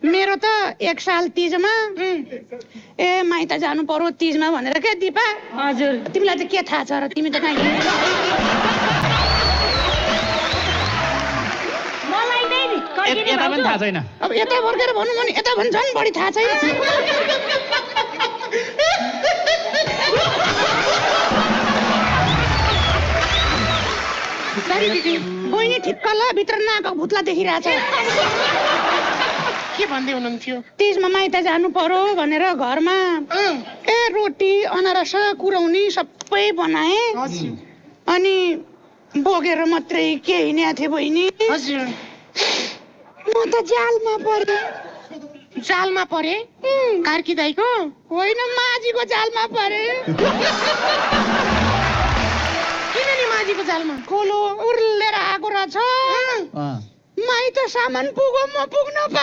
मेरो त 1 साल तीजमा ए माइत जानु पर्यो तीजमा भनेर के दिपा हजुर तिमीलाई त के थाहा छ र तिमी त कहाँ मलाई नै यता पनि थाहा छैन अब यता फर्केर भनौँ भने यता भन्छ नि बढी थाहा छैन बहिनी ठिक्कला भित्र नाक भुत्ला देखिरहेछ के भन्दै हुनुहुन्थ्यो तीजमा माइत जानु पर्यो भनेर घरमा ए रोटी अनारस कुरौनी सबै बनाए अनि बोकेर मात्रै के हिँडेको थिएँ बहिनी हजुर म त जालमा परे जालमा परे कार्की दाइको होइन माझीको जालमा परे किन नि माझीको जालमा खोलो उर्लेर आएको रहेछ माइत सामान पुगो म पुग्न पाएँ